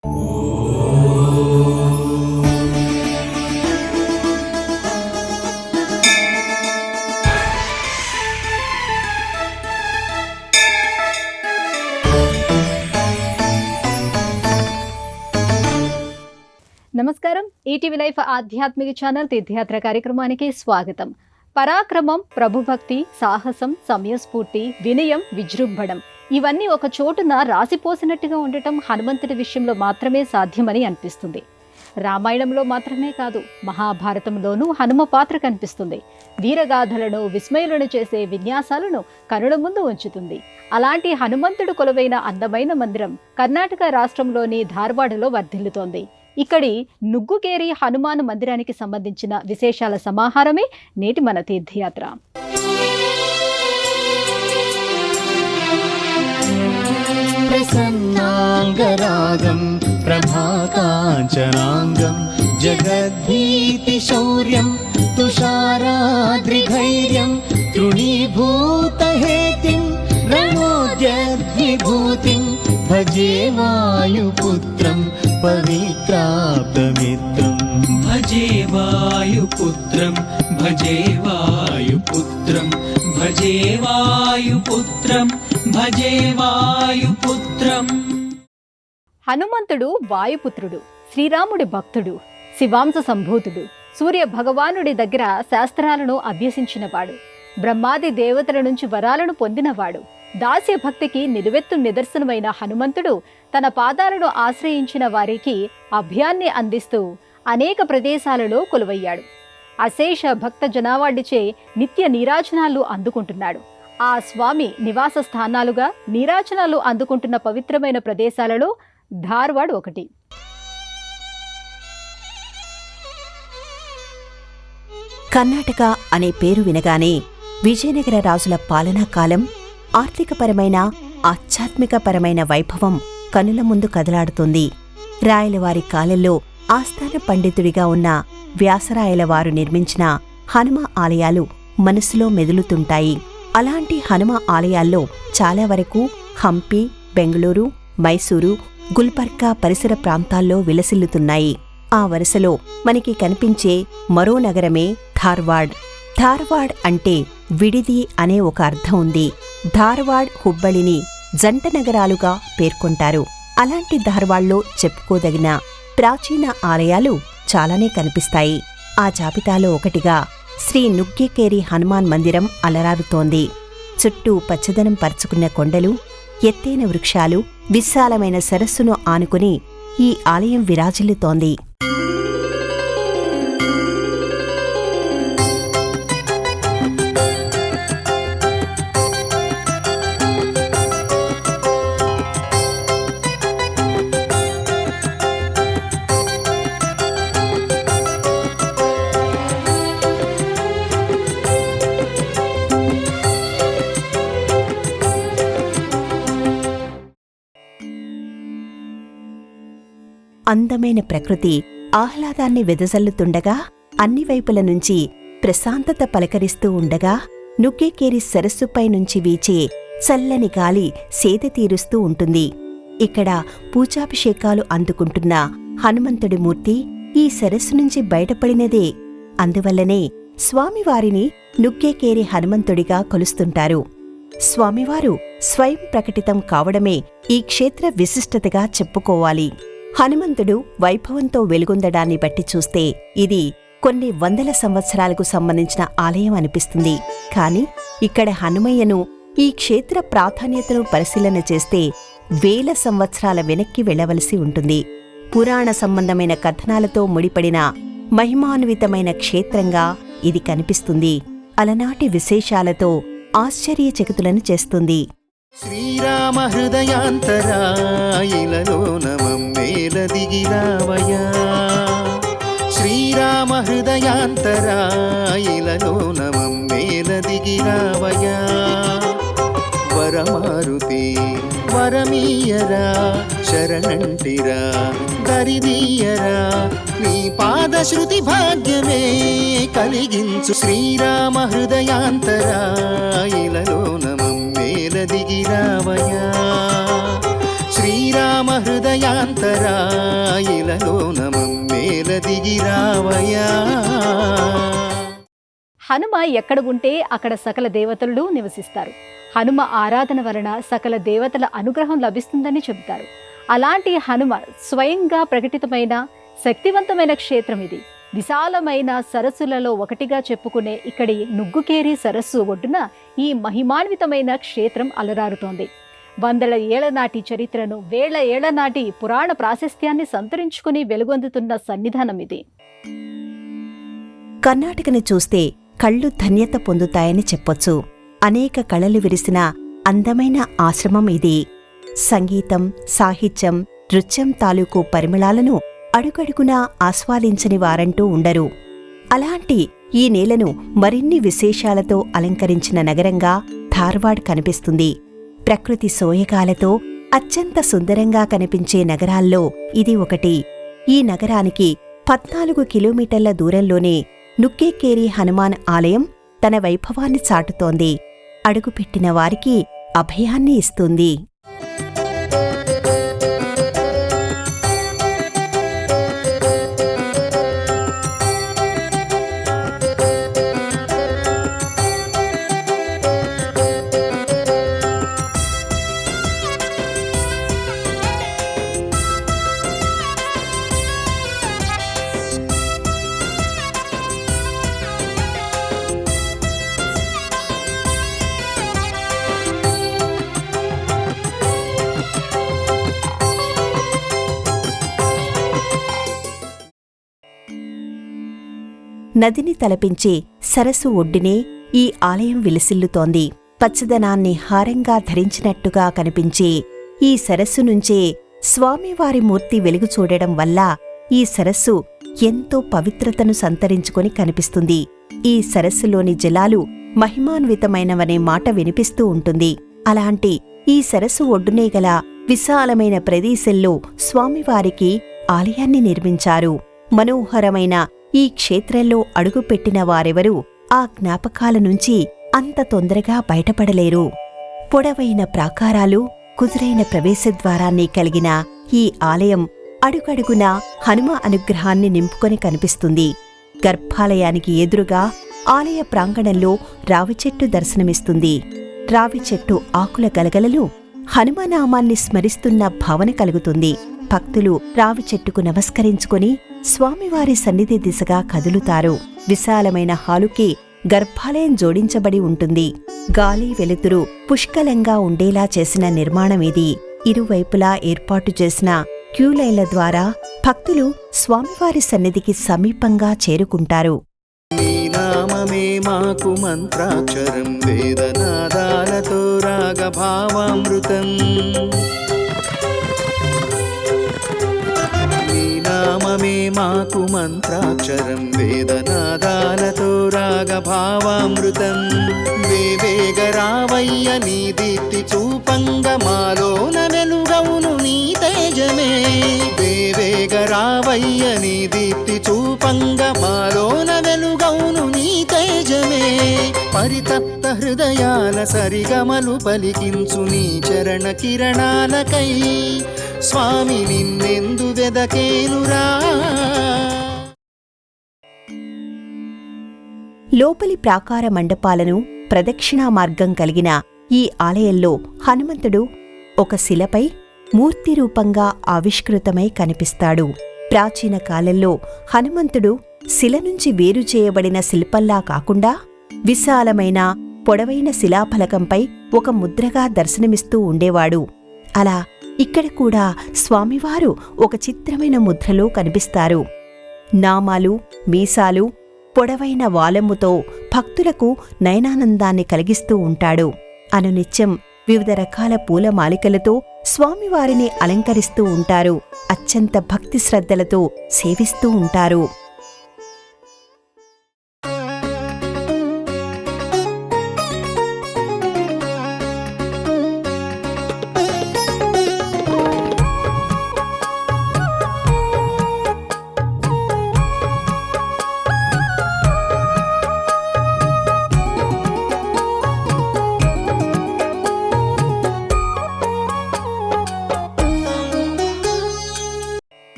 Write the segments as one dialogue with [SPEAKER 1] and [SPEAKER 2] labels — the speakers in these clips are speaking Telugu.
[SPEAKER 1] నమస్కారం. ఈటీవీ లైఫ్ ఆధ్యాత్మిక ఛానల్ తీర్థయాత్ర కార్యక్రమానికి స్వాగతం. పరాక్రమం, ప్రభుభక్తి, సాహసం, సమయస్ఫూర్తి, వినయం, విజృంభణం ఇవన్నీ ఒక చోటున రాసిపోసినట్టుగా ఉండటం హనుమంతుడి విషయంలో మాత్రమే సాధ్యమని అనిపిస్తుంది. రామాయణంలో మాత్రమే కాదు, మహాభారతంలోనూ హనుమ పాత్ర కనిపిస్తుంది. వీరగాథలను, విస్మయులను చేసే విన్యాసాలను కనుల ముందు ఉంచుతుంది. అలాంటి హనుమంతుడు కొలువైన అందమైన మందిరం కర్ణాటక రాష్ట్రంలోని ధార్వాడలో వర్ధిల్లుతోంది. ఇక్కడి నుగ్గుకేరి హనుమాన్ మందిరానికి సంబంధించిన విశేషాల సమాహారమే నేటి మన తీర్థయాత్ర.
[SPEAKER 2] ప్రసన్నాంగరాగం ప్రభాకాంచనాంగం జగద్భీతి శౌర్యం తుషారాద్రిధైర్యం తృణీభూతహేతిం రణోద్యద్విభూతిం భజే వాయుపుత్రం పవిత్రాప్తమిత్రం.
[SPEAKER 3] భజే వాయుపుత్రం భజే వాయుపుత్రం భజే వాయుపుత్రం భజే వాయుపుత్రం.
[SPEAKER 1] హనుమంతుడు వాయుపుత్రుడు, శ్రీరాముడి భక్తుడు, శివాంశ సంభూతుడు, సూర్య భగవానుడి దగ్గర శాస్త్రాలను అభ్యసించినవాడు, బ్రహ్మాది దేవతల నుంచి వరాలను పొందినవాడు. దాస్య భక్తికి నిలువెత్తు నిదర్శనమైన హనుమంతుడు తన పాదాలను ఆశ్రయించిన వారికి అభయాన్ని అందిస్తూ అనేక ప్రదేశాలలో కొలువయ్యాడు. అశేష భక్త జనావాడిచే నిత్య నీరాజనాలు అందుకుంటున్నాడు. ఆ స్వామి నివాస స్థానాలుగా నీరాజనాలు అందుకుంటున్న పవిత్రమైన ప్రదేశాలలో ధార్వాడ్ ఒకటి.
[SPEAKER 4] కర్ణాటక అనే పేరు వినగానే విజయనగర రాజుల పాలనా కాలం, ఆర్థికపరమైన, ఆధ్యాత్మికపరమైన వైభవం కనుల ముందు కదలాడుతుంది. రాయలవారి కాలంలో ఆస్థాన పండితుడిగా ఉన్న వ్యాసరాయలవారు నిర్మించిన హనుమ ఆలయాలు మనసులో మెదులుతుంటాయి. అలాంటి హనుమ ఆలయాల్లో చాలా వరకు హంపి, బెంగళూరు, మైసూరు, గుల్బర్గా పరిసర ప్రాంతాల్లో విలసిల్లుతున్నాయి. ఆ వరుసలో మనకి కనిపించే మరో నగరమే ధార్వాడ్. ధార్వాడ్ అంటే విడిది అనే ఒక అర్థం ఉంది. ధార్వాడ్, హుబ్బళిని జంట నగరాలుగా పేర్కొంటారు. అలాంటి ధార్వాడ్లో చెప్పుకోదగిన ప్రాచీన ఆలయాలు చాలానే కనిపిస్తాయి. ఆ జాబితాలో ఒకటిగా శ్రీ నుగ్గికేరి హనుమాన్ మందిరం అలరారుతోంది. చుట్టూ పచ్చదనం పరుచుకున్న కొండలు, ఎత్తైన వృక్షాలు, విశాలమైన సరస్సును ఆనుకుని ఈ ఆలయం విరాజిల్లుతోంది. అందమైన ప్రకృతి ఆహ్లాదాన్ని వెదజల్లుతుండగా, అన్ని వైపుల నుంచి ప్రశాంతత పలకరిస్తూ ఉండగా, నుగ్గికేరి సరస్సుపై నుంచి వీచే చల్లని గాలి సేద తీరుస్తూ ఉంటుంది. ఇక్కడ పూజాభిషేకాలు అందుకుంటున్న హనుమంతుడి మూర్తి ఈ సరస్సు నుంచి బయటపడినదే. అందువల్లనే స్వామివారిని నుగ్గికేరి హనుమంతుడిగా కొలుస్తుంటారు. స్వామివారు స్వయం ప్రకటితం కావడమే ఈ క్షేత్ర విశిష్టతగా చెప్పుకోవాలి. హనుమంతుడు వైభవంతో వెలుగొందడాన్ని బట్టి చూస్తే ఇది కొన్ని వందల సంవత్సరాలకు సంబంధించిన ఆలయం అనిపిస్తుంది. కాని ఇక్కడ హనుమయ్యను, ఈ క్షేత్ర ప్రాధాన్యతను పరిశీలన చేస్తే వేల సంవత్సరాల వెనక్కి వెళ్లవలసి ఉంటుంది. పురాణ సంబంధమైన కథనాలతో ముడిపడిన మహిమాన్వితమైన క్షేత్రంగా ఇది కనిపిస్తుంది. అలనాటి విశేషాలతో ఆశ్చర్యచకితులను చేస్తుంది.
[SPEAKER 2] శ్రీరామ హృదయాంతరాయిలలో నమమ్మేల దిగిరావయా. శ్రీరామ హృదయాంతరాయిలలో నమమ్మేల దిగిరావయా. వరమారుతి వరమీయరా, శరణంటిరా దరిదీయరా, నీ పాదశ్రుతి భాగ్యమే కలిగించు. శ్రీరామ హృదయాంతరాయిలలో నమమ్మేల దిగిరావయా. శ్రీ శ్రీరామ హృదయాంతరా ఇలలోన మమ్మేల దిగిరావయా.
[SPEAKER 1] హనుమ ఎక్కడ ఉంటే అక్కడ సకల దేవతలు నివసిస్తారు. హనుమ ఆరాధన వలన సకల దేవతల అనుగ్రహం లభిస్తుందని చెబుతారు. అలాంటి హనుమ స్వయంగా ప్రకటితమైన శక్తివంతమైన క్షేత్రం ఇది. విశాలమైన సరస్సులలో ఒకటిగా చెప్పుకునే ఇక్కడి నుగ్గుకేరి సరస్సు ఒడ్డున ఈ మహిమాన్వితమైన క్షేత్రం అలరారుతోంది. వందల ఏళ్ల నాటి చరిత్రను, వేల ఏళ్ల నాటి పురాణ ప్రాశస్త్యాన్ని సంతరించుకుని వెలుగొందుతున్న సన్నిధానం ఇది.
[SPEAKER 4] కర్ణాటకను చూస్తే కళ్ళు ధన్యత పొందుతాయని చెప్పొచ్చు. అనేక కళలు విరిసిన అందమైన ఆశ్రమం ఇది. సంగీతం, సాహిత్యం, నృత్యం తాలూకు పరిమళాలను అడుగడుగునా ఆస్వాదించని వారంటూ ఉండరు. అలాంటి ఈ నేలను మరిన్ని విశేషాలతో అలంకరించిన నగరంగా ధార్వాడ్ కనిపిస్తుంది. ప్రకృతి సోయగాలతో అత్యంత సుందరంగా కనిపించే నగరాల్లో ఇది ఒకటి. ఈ నగరానికి 14 కిలోమీటర్ల దూరంలోనే నుక్కేకేరి హనుమాన్ ఆలయం తన వైభవాన్ని చాటుతోంది. అడుగుపెట్టిన వారికి అభయాన్ని ఇస్తుంది. నదిని తలపించే సరస్సు ఒడ్డునే ఈ ఆలయం విలసిల్లుతోంది. పచ్చదనాన్ని హారంగా ధరించినట్టుగా కనిపించే ఈ సరస్సు నుంచే స్వామివారి మూర్తి వెలుగు చూడడం వల్ల ఈ సరస్సు ఎంతో పవిత్రతను సంతరించుకొని కనిపిస్తుంది. ఈ సరస్సులోని జలాలు మహిమాన్వితమైనవనే మాట వినిపిస్తూ ఉంటుంది. అలాంటి ఈ సరస్సు ఒడ్డునే గల విశాలమైన ప్రదేశంలో స్వామివారికి ఆలయాన్ని నిర్మించారు. మనోహరమైన ఈ క్షేత్రంలో అడుగుపెట్టిన వారెవరూ ఆ జ్ఞాపకాల నుంచి అంత తొందరగా బయటపడలేరు. పొడవైన ప్రాకారాలు, కుదురైన ప్రవేశద్వారాన్ని కలిగిన ఈ ఆలయం అడుగడుగునా హనుమ అనుగ్రహాన్ని నింపుకొని కనిపిస్తుంది. గర్భాలయానికి ఎదురుగా ఆలయ ప్రాంగణంలో రావిచెట్టు దర్శనమిస్తుంది. రావిచెట్టు ఆకుల గలగలలు హనుమనామాన్ని స్మరిస్తున్న భావన కలుగుతుంది. భక్తులు రావిచెట్టుకు నమస్కరించుకొని స్వామివారి సన్నిధి దిశగా కదులుతారు. విశాలమైన హాలుకి గర్భాలయం జోడించబడి ఉంటుంది. గాలి వెలుతురు పుష్కలంగా ఉండేలా చేసిన నిర్మాణమిది. ఇరువైపులా ఏర్పాటు చేసిన క్యూలైన్ల ద్వారా భక్తులు స్వామివారి సన్నిధికి సమీపంగా చేరుకుంటారు.
[SPEAKER 2] నీ నామమే మాకు మంత్రాక్షరం, వేదనాదాలతో రాగభావామృతం. నీ నామమే మాకు మంత్రాక్షరం, వేదనాదాలతో రాగభావామృతం. వేవేగరావయ్య నీ దీప్తి చూపంగ మాలోన వెలుగవును నీ తేజమే. వేవేగరావయ్య నీ దీప్తి చూపంగ మాలోన వెలుగవును నీ తేజమే. పరితప్త హృదయాల సరిగమలు పలికించు నీ చరణ కిరణాలకై స్వామి నిన్నెందు వెదకేనురా.
[SPEAKER 4] లోపలి ప్రాకార మండపాలను ప్రదక్షిణా మార్గం కలిగిన ఈ ఆలయంలో హనుమంతుడు ఒక శిలపై మూర్తి రూపంగా ఆవిష్కృతమై కనిపిస్తాడు. ప్రాచీన కాలంలో హనుమంతుడు శిల నుంచి వేరు చేయబడిన శిల్పంలా కాకుండా విశాలమైన పొడవైన శిలాఫలకంపై ఒక ముద్రగా దర్శనమిస్తూ ఉండేవాడు. అలా ఇక్కడ కూడా స్వామివారు ఒక చిత్రమైన ముద్రలో కనిపిస్తారు. నామాలు, మీసాలు, పొడవైన వాలమ్ముతో భక్తులకు నయనానందాన్ని కలిగిస్తూ ఉంటాడు. అనునిత్యం వివిధ రకాల పూల మాలికలతో స్వామివారిని అలంకరిస్తూ ఉంటారు. అత్యంత భక్తి శ్రద్ధలతో సేవిస్తూ ఉంటారు.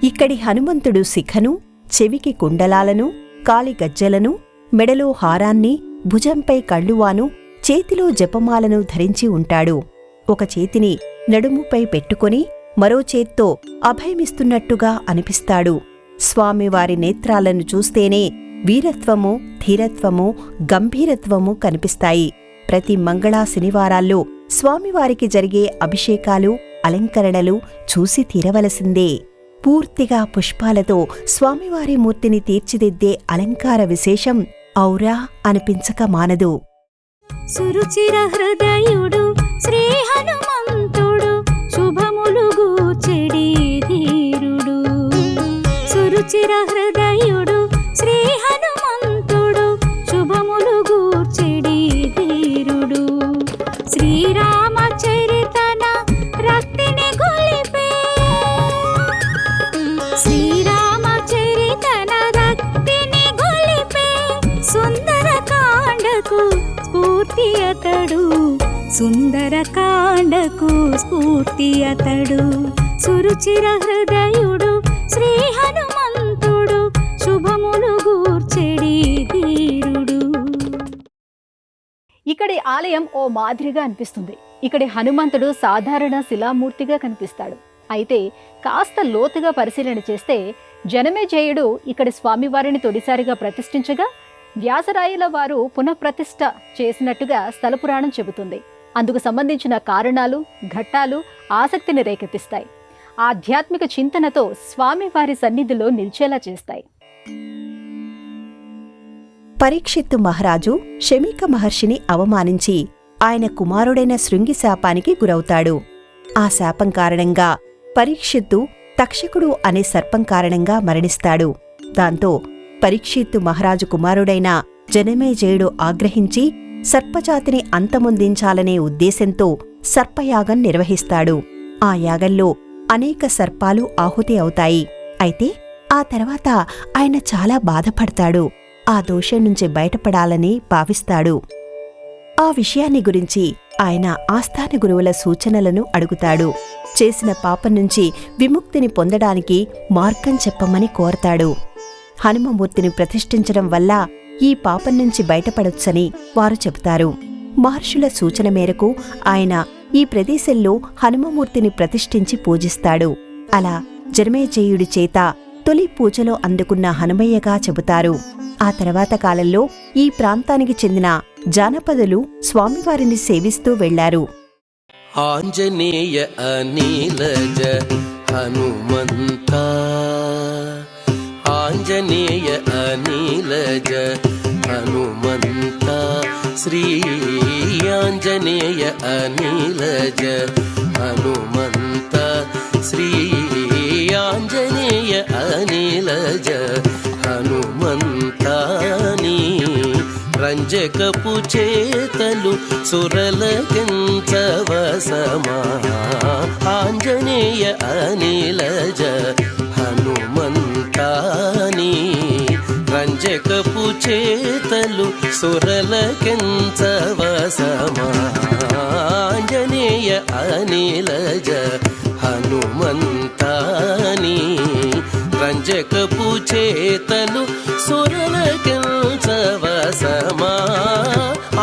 [SPEAKER 4] ఇక్కడి హనుమంతుడు శిఖను, చెవికి కుండలాలను, కాలి గజ్జెలను, మెడలో హారాన్ని, భుజంపై కళ్ళువాను, చేతిలో జపమాలను ధరించి ఉంటాడు. ఒక చేతిని నడుముపై పెట్టుకొని మరో చేత్తో అభయమిస్తున్నట్టుగా అనిపిస్తాడు. స్వామివారి నేత్రాలను చూస్తేనే వీరత్వము, ధీరత్వము, గంభీరత్వము కనిపిస్తాయి. ప్రతి మంగళా శనివారాల్లో స్వామివారికి జరిగే అభిషేకాలు, అలంకరణలు చూసి తీరవలసిందే. పూర్తిగా పుష్పాలతో స్వామివారి మూర్తిని తీర్చిదిద్దే అలంకార విశేషం ఔరా అనిపించక మానదు.
[SPEAKER 5] సురుచిర హృదయుడు శ్రీ హనుమంతుడు, శుభములు గూర్చెడి ధీరుడు. సురుచిర హృదయుడు శ్రీ హనుమంతుడు, శుభములు గూర్చెడి ధీరుడు. శ్రీరామచరితన రక్తిని గొలిపే, శ్రీరామచరితన రక్తిని గొలిపే, సుందరకాండకు స్ఫూర్తి అతడు, సుందరకాండకు స్ఫూర్తి అతడు. సురుచిర హృదయుడు శ్రీ హనుమంతుడు, శుభములు గూర్చెడి ధీరుడు.
[SPEAKER 1] ఇక్కడి ఆలయం ఓ మాదిరిగా అనిపిస్తుంది. ఇక్కడి హనుమంతుడు సాధారణ శిలామూర్తిగా కనిపిస్తాడు. అయితే కాస్త లోతుగా పరిశీలన చేస్తే జనమేజయుడు ఇక్కడి స్వామివారిని తొలిసారిగా ప్రతిష్ఠించగా వ్యాసరాయల వారు పునఃప్రతిష్ఠ చేసినట్టుగా స్థల పురాణం చెబుతుంది. అందుకు సంబంధించిన కారణాలు, ఘట్టాలు ఆసక్తిని రేకెత్తిస్తాయి. ఆధ్యాత్మిక చింతనతో స్వామివారి సన్నిధిలో నిలిచేలా చేస్తాయి.
[SPEAKER 4] పరీక్షిత్తు మహారాజు శమీక మహర్షిని అవమానించి ఆయన కుమారుడైన శృంగి శాపానికి గురవుతాడు. ఆ శాపం కారణంగా పరీక్షిత్తు తక్షకుడు అనే సర్పం కారణంగా మరణిస్తాడు. దాంతో పరీక్షిత్తు మహారాజు కుమారుడైన జనమేజయుడు ఆగ్రహించి సర్పజాతిని అంతమొందించాలనే ఉద్దేశంతో సర్పయాగం నిర్వహిస్తాడు. ఆ యాగంలో అనేక సర్పాలు ఆహుతి అవుతాయి. అయితే ఆ తర్వాత ఆయన చాలా బాధపడతాడు. ఆ దోషం నుంచి బయటపడాలని భావిస్తాడు. ఆ విషయాన్ని గురించి ఆయన ఆస్థాన గురువుల సూచనలను అడుగుతాడు. చేసిన పాపం నుంచి విముక్తిని పొందడానికి మార్గం చెప్పమని కోరతాడు. హనుమమూర్తిని ప్రతిష్ఠించడం వల్ల ఈ పాపం నుంచి బయటపడొచ్చని వారు చెబుతారు. మహర్షుల సూచన మేరకు ఆయన ఈ ప్రదేశంలో హనుమమూర్తిని ప్రతిష్ఠించి పూజిస్తాడు. అలా జనమేజయుడి చేత తొలి పూజలో అందుకున్న హనుమయ్యగా చెబుతారు. ఆ తర్వాత కాలంలో ఈ ప్రాంతానికి చెందిన జానపదులు స్వామివారిని సేవిస్తూ వెళ్లారు.
[SPEAKER 6] ఆంజనేయ అనిలజ హనుమంత, ఆంజనేయ అనిలజ హనుమంత, శ్రీ ఆంజనేయ అనిలజ హనుమంత, శ్రీ ఆంజనేయ అనిలజ హనుమంతాని. రంజకపు చేతలు సురలకించవసమా, ఆంజనేయ అనిలజ హనుమంతాని. రంజకపు చేతలు సురలకించవసమా, ఆంజనేయ అనిలజ హనుమంతాని. రంజకపు చేతలు సురలకించవసమా,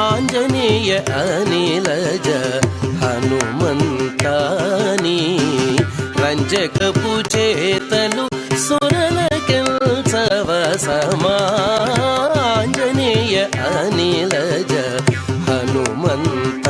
[SPEAKER 6] ఆంజనేయ అనిలజ హనుమంతాని. రంజకపు చేతలు సురలకించవసమా, ఆంజనేయ అనిలజ హనుమంత.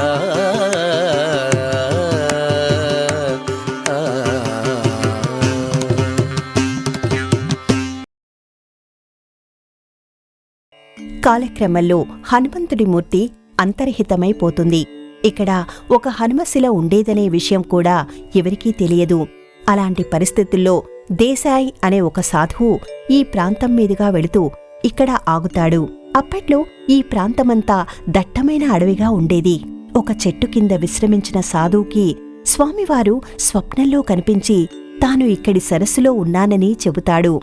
[SPEAKER 4] కాలక్రమంలో హనుమంతుడి మూర్తి అంతర్హితమైపోతుంది. ఇక్కడ ఒక హనుమశిల ఉండేదనే విషయం కూడా ఎవరికీ తెలియదు. అలాంటి పరిస్థితుల్లో దేశాయ్ అనే ఒక సాధువు ఈ ప్రాంతం మీదుగా వెళుతూ ఇక్కడ ఆగుతాడు. అప్పట్లో ఈ ప్రాంతమంతా దట్టమైన అడవిగా ఉండేది. ఒక చెట్టు కింద విశ్రమించిన సాధువుకి స్వామివారు స్వప్నంలో కనిపించి తాను ఇక్కడి సరస్సులో ఉన్నానని చెబుతాడు.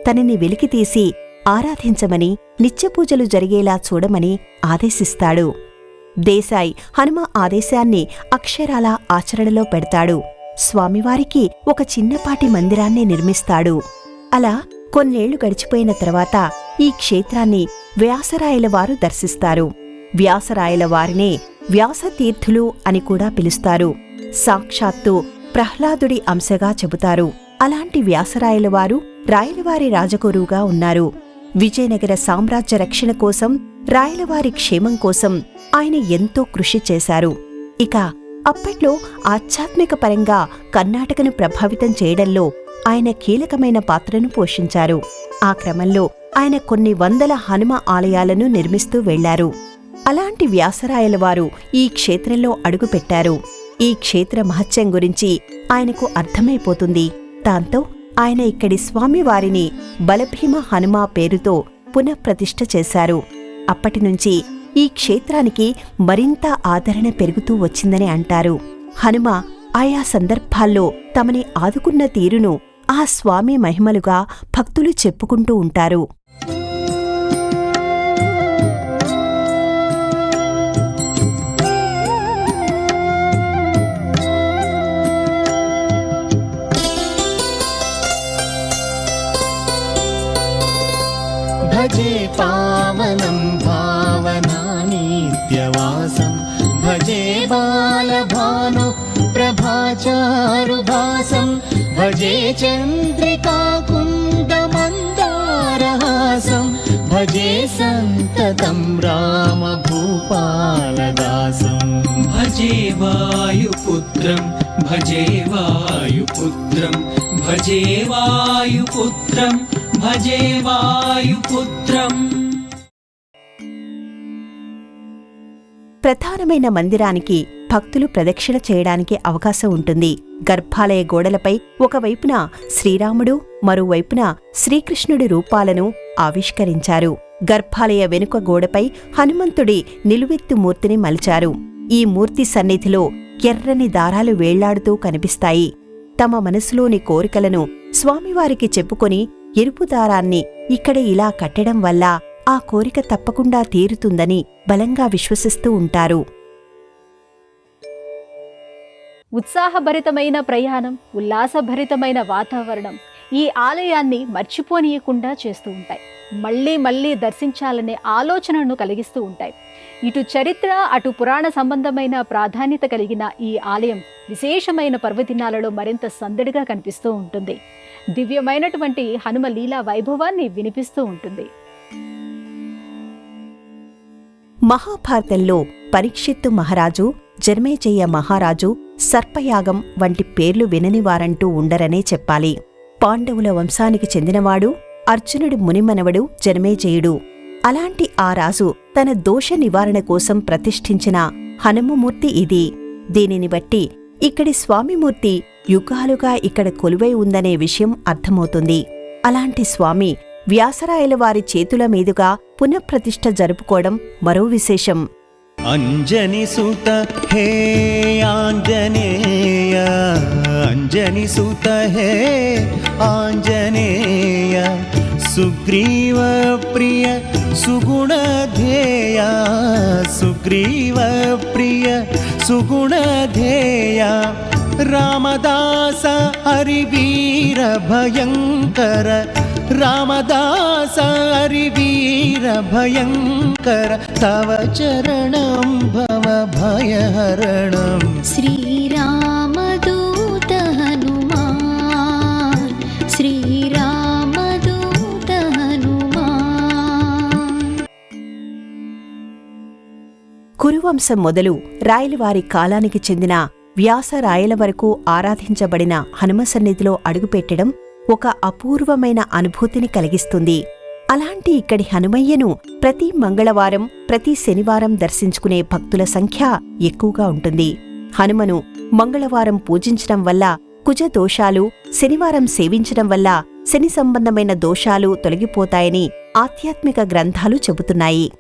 [SPEAKER 4] తనని వెలికితీసి ఆరాధించమని, నిత్యపూజలు జరిగేలా చూడమని ఆదేశిస్తాడు. దేశాయ్ హనుమ ఆదేశాన్ని అక్షరాలా ఆచరణలో పెడతాడు. స్వామివారికి ఒక చిన్నపాటి మందిరాన్ని నిర్మిస్తాడు. అలా కొన్నేళ్లు గడిచిపోయిన తర్వాత ఈ క్షేత్రాన్ని వ్యాసరాయల వారు దర్శిస్తారు. వ్యాసరాయల వారినే వ్యాసతీర్థులు అని కూడా పిలుస్తారు. సాక్షాత్తు ప్రహ్లాదుడి అంశగా చెబుతారు. అలాంటి వ్యాసరాయల వారు రాయలవారి రాజగురువుగా ఉన్నారు. విజయనగర సామ్రాజ్య రక్షణ కోసం, రాయలవారి క్షేమం కోసం ఆయన ఎంతో కృషి చేశారు. ఇక అప్పట్లో ఆధ్యాత్మిక పరంగా కర్ణాటకను ప్రభావితం చేయడంలో ఆయన కీలకమైన పాత్రను పోషించారు. ఆ క్రమంలో ఆయన కొన్ని వందల హనుమ ఆలయాలను నిర్మిస్తూ వెళ్లారు. అలాంటి వ్యాసరాయల వారు ఈ క్షేత్రంలో అడుగుపెట్టారు. ఈ క్షేత్ర మహత్యం గురించి ఆయనకు అర్థమైపోతుంది. దాంతో ఆయన ఇక్కడి స్వామివారిని బలభీమ హనుమ పేరుతో పునఃప్రతిష్ఠ చేశారు. అప్పటినుంచి ఈ క్షేత్రానికి మరింత ఆదరణ పెరుగుతూ వచ్చిందని అంటారు. హనుమ ఆయా సందర్భాల్లో తమని ఆదుకున్న తీరును ఆ స్వామి మహిమలుగా భక్తులు చెప్పుకుంటూ ఉంటారు.
[SPEAKER 2] భజే పావనం భావనానిత్యవాసం భజే బాలభాను ప్రభాచారుభాసం భజే చంద్రికాకుండమందారహాసం భజే సంతతం రామభూపాలదాసం
[SPEAKER 3] భజే వాయుపుత్రం భజే వాయుపుత్రం భజే వాయుపుత్రం భజే వాయుపుత్రం.
[SPEAKER 4] ప్రధానమైన మందిరానికి భక్తులు ప్రదక్షిణ చేయడానికి అవకాశం ఉంటుంది. గర్భాలయ గోడలపై ఒకవైపున శ్రీరాముడు, మరోవైపున శ్రీకృష్ణుడి రూపాలను ఆవిష్కరించారు. గర్భాలయ వెనుక గోడపై హనుమంతుడి నిలువెత్తు మూర్తిని మలిచారు. ఈ మూర్తి సన్నిధిలో ఎర్రని దారాలు వేళ్లాడుతూ కనిపిస్తాయి. తమ మనసులోని కోరికలను స్వామివారికి చెప్పుకొని ఎరుపు దారాన్ని ఇక్కడ ఇలా కట్టడం వల్ల ఆ కోరిక తప్పకుండా తీరుతుందని బలంగా విశ్వసిస్తూ ఉంటారు.
[SPEAKER 1] ఉత్సాహభరితమైన ప్రయాణం, ఉల్లాసభరితమైన వాతావరణం ఈ ఆలయాన్ని మర్చిపోనీయకుండా చేస్తూ ఉంటాయి. మళ్లీ మళ్లీ దర్శించాలనే ఆలోచనను కలిగిస్తూ ఉంటాయి. ఇటు చరిత్ర, అటు పురాణ సంబంధమైన ప్రాధాన్యత కలిగిన ఈ ఆలయం విశేషమైన పర్వదినాలలో మరింత సందడిగా కనిపిస్తూ ఉంటుంది. దివ్యమైనటువంటి హనుమ లీలా వైభవాన్ని వినిపిస్తూ ఉంటుంది.
[SPEAKER 4] మహాభారతంలో పరీక్షిత్తు మహారాజు, జనమేజయ మహారాజు, సర్పయాగం వంటి పేర్లు విననివారంటూ ఉండరనే చెప్పాలి. పాండవుల వంశానికి చెందినవాడు అర్జునుడి మునిమనవడు జనమేజయుడు. అలాంటి ఆ రాజు తన దోష నివారణ కోసం ప్రతిష్ఠించిన హనుమమూర్తి ఇది. దీనిని బట్టి ఇక్కడి స్వామిమూర్తి యుగాలుగా ఇక్కడ కొలువై ఉందనే విషయం అర్థమవుతుంది. అలాంటి స్వామి వ్యాసరాయల వారి చేతుల మీదుగా పునఃప్రతిష్ఠ జరుపుకోవడం మరో విశేషం.
[SPEAKER 7] అంజని సుత హే ఆంజనేయ, అంజని సుత హే ఆంజనేయ, సుగ్రీవ ప్రియ సుగుణధేయ, సుగ్రీవ ప్రియ సుగుణధేయ, రామదాస హరివీర భయంకర, రామదాస హరివీర భయంకర, తవ చరణం భవ భయహరణం.
[SPEAKER 5] శ్రీరామదూత హనుమాన్, శ్రీరామదూత హనుమాన్.
[SPEAKER 4] కురువంశం మొదలు రాయలవారి కాలానికి చెందిన వ్యాసరాయల వరకు ఆరాధించబడిన హనుమ సన్నిధిలో అడుగుపెట్టడం ఒక అపూర్వమైన అనుభూతిని కలిగిస్తుంది. అలాంటి ఇక్కడి హనుమయ్యను ప్రతి మంగళవారం, ప్రతి శనివారం దర్శించుకునే భక్తుల సంఖ్య ఎక్కువగా ఉంటుంది. హనుమను మంగళవారం పూజించడం వల్ల కుజ దోషాలు, శనివారం సేవించడం వల్ల శని సంబంధమైన దోషాలు తొలగిపోతాయని ఆధ్యాత్మిక గ్రంథాలు చెబుతున్నాయి.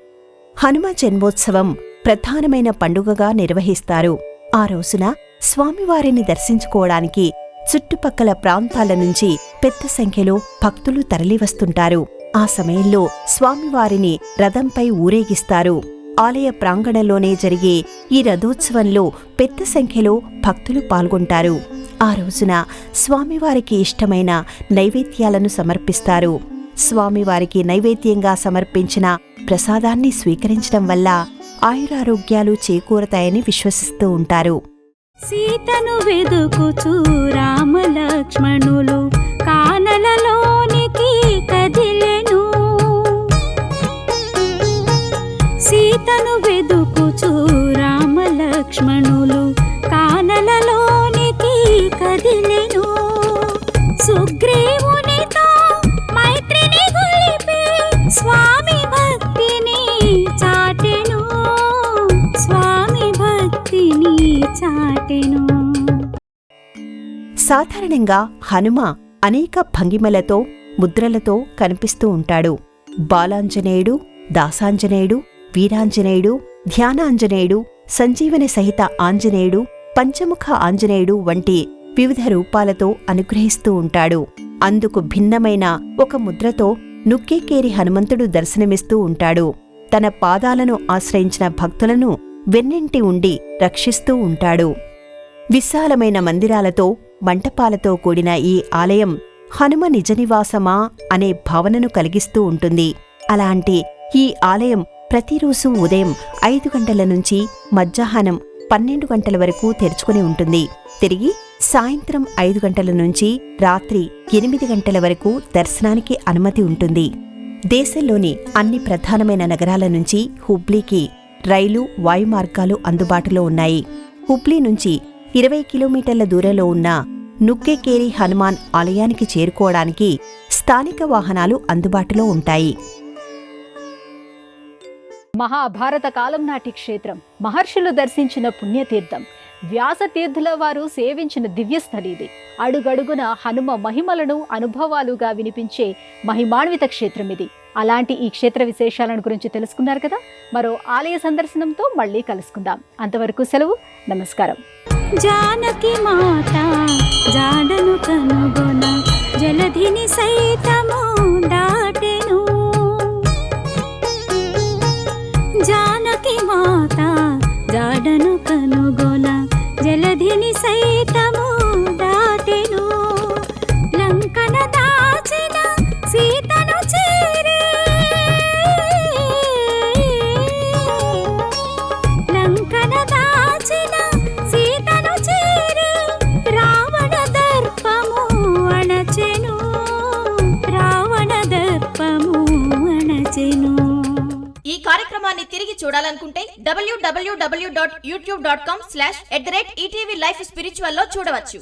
[SPEAKER 4] హనుమ జన్మోత్సవం ప్రధానమైన పండుగగా నిర్వహిస్తారు. ఆ రోజున స్వామివారిని దర్శించుకోవడానికి చుట్టుపక్కల ప్రాంతాల నుంచి పెద్ద సంఖ్యలో భక్తులు తరలివస్తుంటారు. ఆ సమయంలో స్వామివారిని రథంపై ఊరేగిస్తారు. ఆలయ ప్రాంగణంలోనే జరిగే ఈ రథోత్సవంలో పెద్ద సంఖ్యలో భక్తులు పాల్గొంటారు. ఆ రోజున స్వామివారికి ఇష్టమైన నైవేద్యాలను సమర్పిస్తారు. స్వామివారికి నైవేద్యంగా సమర్పించిన ప్రసాదాన్ని స్వీకరించడం వల్ల ఆయురారోగ్యాలు చేకూరతాయని విశ్వసిస్తూ ఉంటారు.
[SPEAKER 5] సీతను వెదుకుచూ రామలక్ష్మణులు కానలలోనికి కదిలెను. సీతను వెదుకుచూ రామలక్ష్మణులు కానలలోనికి కదిలెను. సుగ్రీవునితో మైత్రిని గొలిపి స్వామి భక్తిని చాటెను. స్వామి భక్తిని చాటెను.
[SPEAKER 4] సాధారణంగా హనుమ అనేక భంగిమలతో ముద్రలతో కనిపిస్తూ ఉంటాడు. బాలాంజనేయుడు, దాసాంజనేయుడు, వీరాంజనేయుడు, ధ్యానాంజనేయుడు, సంజీవని సహిత ఆంజనేయుడు, పంచముఖ ఆంజనేయుడు వంటి వివిధ రూపాలతో అనుగ్రహిస్తూ ఉంటాడు. అందుకు భిన్నమైన ఒక ముద్రతో నుక్కేకేరి హనుమంతుడు దర్శనమిస్తూ ఉంటాడు. తన పాదాలను ఆశ్రయించిన భక్తులను వెన్నింటి ఉండి రక్షిస్తూ ఉంటాడు. విశాలమైన మందిరాలతో మంటపాలతో కూడిన ఈ ఆలయం హనుమ నిజనివాసమా అనే భావనను కలిగిస్తూ ఉంటుంది. అలాంటి ఈ ఆలయం ప్రతిరోజు ఉదయం 5 గంటల నుంచి మధ్యాహ్నం 12 గంటల వరకు తెరుచుకుని ఉంటుంది. తిరిగి సాయంత్రం 5 గంటల నుంచి రాత్రి 8 గంటల వరకు దర్శనానికి అనుమతి ఉంటుంది. దేశంలోని అన్ని ప్రధానమైన నగరాల నుంచి హుబ్లీకి రైలు, వాయు మార్గాలు అందుబాటులో ఉన్నాయి. హుబ్లీ నుంచి 20 కిలోమీటర్ల దూరంలో ఉన్న నుక్కేకేరి హనుమాన్ ఆలయానికి చేరుకోవడానికి స్థానిక వాహనాలు అందుబాటులో ఉంటాయి.
[SPEAKER 1] మహాభారత కాలం నాటి క్షేత్రం, మహర్షులు దర్శించిన పుణ్యతీర్థం, వ్యాసతీర్థుల వారు సేవించిన దివ్యస్థలి ఇది. అడుగడుగున హనుమ మహిమలను అనుభవాలుగా వినిపించే మహిమాన్విత క్షేత్రం ఇది. అలాంటి ఈ క్షేత్ర విశేషాలను గురించి తెలుసుకున్నారు కదా. మరో ఆలయ సందర్శనంతో మళ్ళీ కలుసుకుందాం. అంతవరకు సెలవు. నమస్కారం.
[SPEAKER 5] జానకి మాత జాడను కనుగొన జలధిని సైతము దాటెను. జానకి మాత జాడను కనుగొన జలధిని సైతము దాటెను. లంకన దాచిన సీతను చేరే, లంకన దాచిన సీతను చేరే, రావణ దర్పము అణచెను, రావణ దర్పము అణచెను.
[SPEAKER 8] ఈ కార్యక్రమాన్ని తిరిగి చూడాలనుకుంటే www.youtube.com/ETV Life Spiritual లో చూడవచ్చు.